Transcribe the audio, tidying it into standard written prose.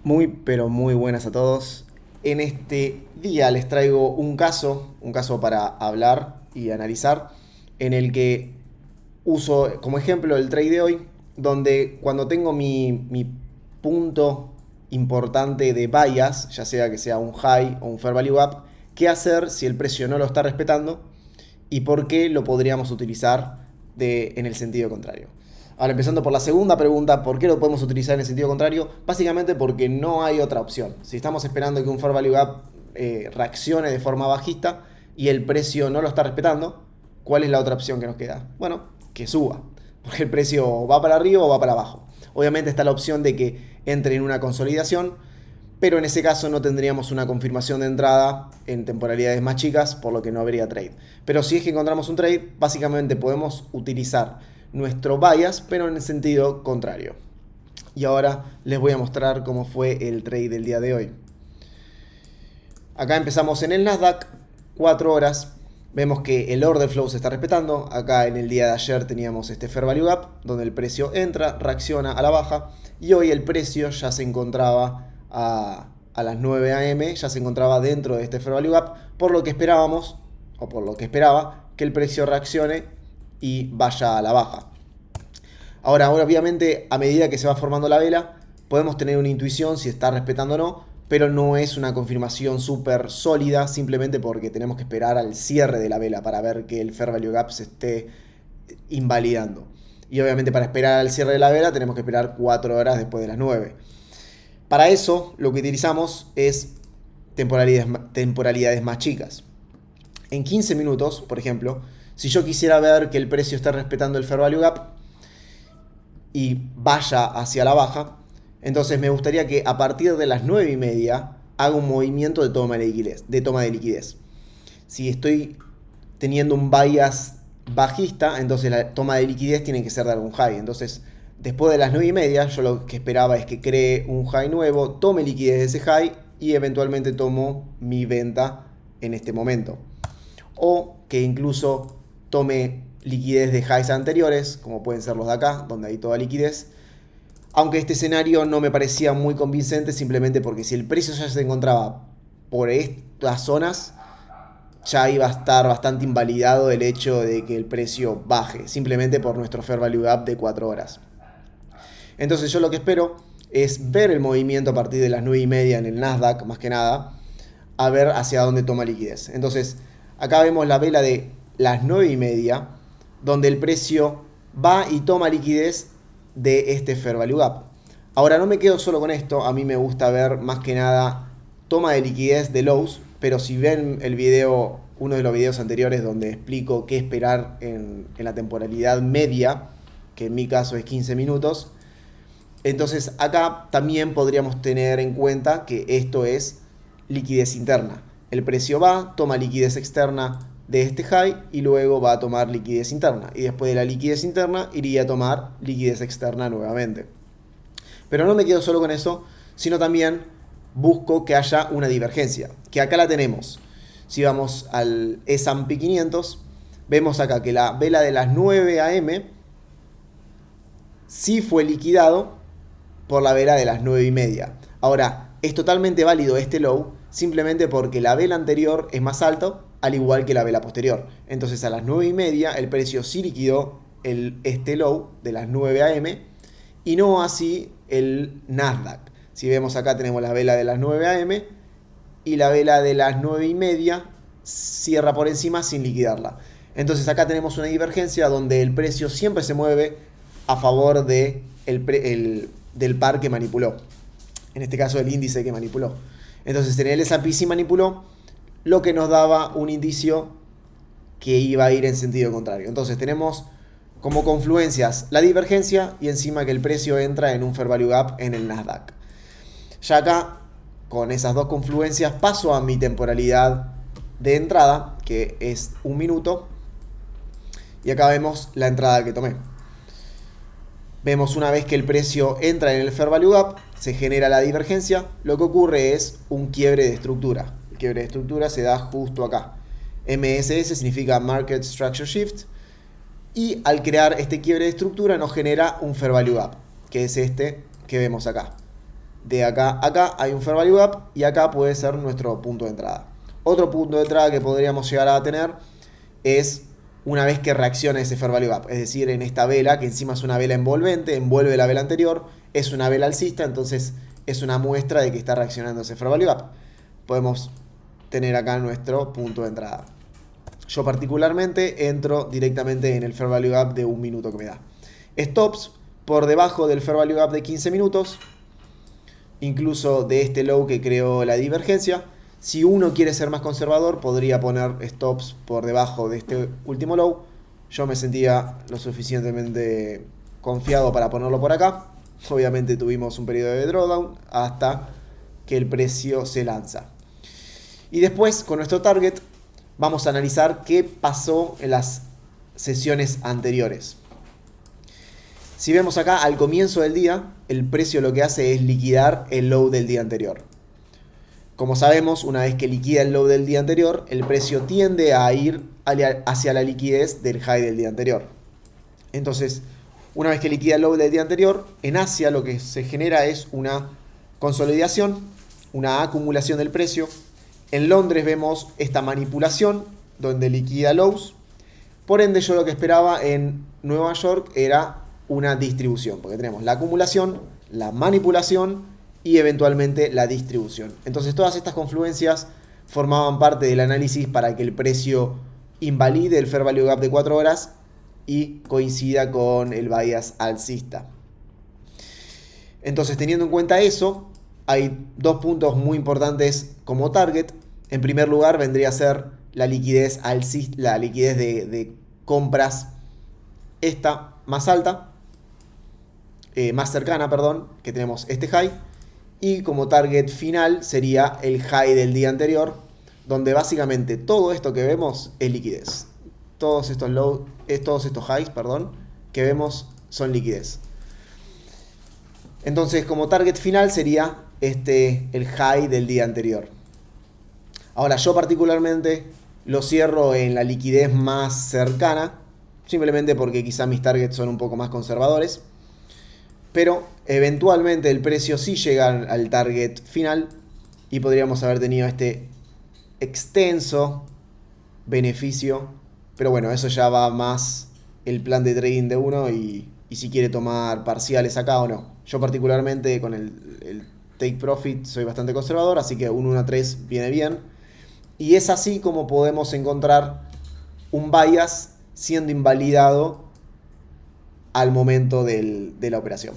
Muy, pero muy buenas a todos. En este día les traigo un caso para hablar y analizar, en el que uso como ejemplo el trade de hoy, donde cuando tengo mi punto importante de bias, ya sea que sea un high o un fair value gap, qué hacer si el precio no lo está respetando y por qué lo podríamos utilizar en el sentido contrario. Ahora, empezando por la segunda pregunta, ¿por qué lo podemos utilizar en el sentido contrario? Básicamente porque no hay otra opción. Si estamos esperando que un fair value gap reaccione de forma bajista y el precio no lo está respetando, ¿cuál es la otra opción que nos queda? Bueno, que suba, porque el precio va para arriba o va para abajo. Obviamente está la opción de que entre en una consolidación, pero en ese caso no tendríamos una confirmación de entrada en temporalidades más chicas, por lo que no habría trade. Pero si es que encontramos un trade, básicamente podemos utilizar nuestro bias, pero en el sentido contrario. Y ahora les voy a mostrar cómo fue el trade del día de hoy. Acá empezamos en el Nasdaq, 4 horas. Vemos que el order flow se está respetando. Acá en el día de ayer teníamos este fair value gap, donde el precio entra, reacciona a la baja. Y hoy el precio ya se encontraba a las 9 a.m., ya se encontraba dentro de este fair value gap, por lo que esperábamos, o por lo que esperaba, que el precio reaccione y vaya a la baja. Ahora, obviamente, a medida que se va formando la vela, podemos tener una intuición si está respetando o no, pero no es una confirmación súper sólida, simplemente porque tenemos que esperar al cierre de la vela para ver que el fair value gap se esté invalidando. Y obviamente para esperar al cierre de la vela tenemos que esperar 4 horas después de las 9. Para eso lo que utilizamos es temporalidades más chicas. En 15 minutos, por ejemplo, si yo quisiera ver que el precio está respetando el fair value gap y vaya hacia la baja, entonces me gustaría que a partir de las 9 y media haga un movimiento de toma de liquidez. Si estoy teniendo un bias bajista, entonces la toma de liquidez tiene que ser de algún high. Entonces, después de las 9 y media, yo lo que esperaba es que cree un high nuevo, tome liquidez de ese high y eventualmente tomo mi venta en este momento. O que incluso tome liquidez de highs anteriores, como pueden ser los de acá, donde hay toda liquidez. Aunque este escenario no me parecía muy convincente, simplemente porque si el precio ya se encontraba por estas zonas, ya iba a estar bastante invalidado el hecho de que el precio baje, simplemente por nuestro fair value gap de 4 horas. Entonces yo lo que espero es ver el movimiento a partir de las 9 y media en el Nasdaq, más que nada, a ver hacia dónde toma liquidez. Entonces acá vemos la vela de las 9 y media, donde el precio va y toma liquidez de este fair value gap. Ahora no me quedo solo con esto, a mí me gusta ver más que nada toma de liquidez de lows, pero si ven el video, uno de los videos anteriores donde explico qué esperar en la temporalidad media, que en mi caso es 15 minutos, entonces acá también podríamos tener en cuenta que esto es liquidez interna. El precio va, toma liquidez externa de este high y luego va a tomar liquidez interna. Y después de la liquidez interna iría a tomar liquidez externa nuevamente. Pero no me quedo solo con eso, sino también busco que haya una divergencia, que acá la tenemos. Si vamos al S&P 500, vemos acá que la vela de las 9 a.m. sí fue liquidado por la vela de las 9 y media. Ahora, es totalmente válido este low simplemente porque la vela anterior es más alta, al igual que la vela posterior. Entonces a las 9 y media el precio sí liquidó este low de las 9 a.m. y no así el Nasdaq. Si vemos acá tenemos la vela de las 9 a.m. y la vela de las 9 y media cierra por encima sin liquidarla. Entonces acá tenemos una divergencia donde el precio siempre se mueve a favor del par que manipuló. En este caso el índice que manipuló. Entonces en el S&P sí manipuló, lo que nos daba un indicio que iba a ir en sentido contrario. Entonces tenemos como confluencias la divergencia y encima que el precio entra en un fair value gap en el Nasdaq. Ya acá, con esas dos confluencias, paso a mi temporalidad de entrada, que es 1 minuto. Y acá vemos la entrada que tomé. Vemos una vez que el precio entra en el fair value gap, se genera la divergencia, lo que ocurre es un quiebre de estructura. El quiebre de estructura se da justo acá. MSS significa Market Structure Shift. Y al crear este quiebre de estructura nos genera un fair value gap, que es este que vemos acá. de acá a acá hay un Fair Value Gap y acá puede ser nuestro punto de entrada. Otro punto de entrada que podríamos llegar a tener es una vez que reacciona ese Fair Value Gap, es decir, en esta vela, que encima es una vela envolvente, envuelve la vela anterior, es una vela alcista, entonces es una muestra de que está reaccionando ese Fair Value Gap. Podemos tener acá nuestro punto de entrada. Yo particularmente entro directamente en el Fair Value Gap de 1 minuto que me da. Stops por debajo del Fair Value Gap de 15 minutos, incluso de este low que creó la divergencia. Si uno quiere ser más conservador, podría poner stops por debajo de este último low. Yo me sentía lo suficientemente confiado para ponerlo por acá. Obviamente tuvimos un periodo de drawdown hasta que el precio se lanza. Y después, con nuestro target, vamos a analizar qué pasó en las sesiones anteriores. Si vemos acá, al comienzo del día, el precio lo que hace es liquidar el low del día anterior. Como sabemos, una vez que liquida el low del día anterior, el precio tiende a ir hacia la liquidez del high del día anterior. Entonces, una vez que liquida el low del día anterior, en Asia lo que se genera es una consolidación, una acumulación del precio. En Londres vemos esta manipulación, donde liquida lows. Por ende, yo lo que esperaba en Nueva York era una distribución, porque tenemos la acumulación, la manipulación y eventualmente la distribución. Entonces todas estas confluencias formaban parte del análisis para que el precio invalide el Fair Value Gap de 4 horas y coincida con el bias alcista. Entonces, teniendo en cuenta eso, hay dos puntos muy importantes como target. En primer lugar vendría a ser la liquidez alcista, la liquidez de compras esta más alta, más cercana, perdón, que tenemos este high. Y como target final sería el high del día anterior, donde básicamente todo esto que vemos es liquidez. Todos estos highs, que vemos son liquidez. Entonces, como target final sería el high del día anterior. Ahora, yo particularmente lo cierro en la liquidez más cercana, simplemente porque quizá mis targets son un poco más conservadores. Pero eventualmente el precio sí llega al target final y podríamos haber tenido este extenso beneficio. Pero bueno, eso ya va más el plan de trading de uno y si quiere tomar parciales acá o no. Yo particularmente con el take profit soy bastante conservador, así que un 1 a 3 viene bien. Y es así como podemos encontrar un bias siendo invalidado al momento de la operación.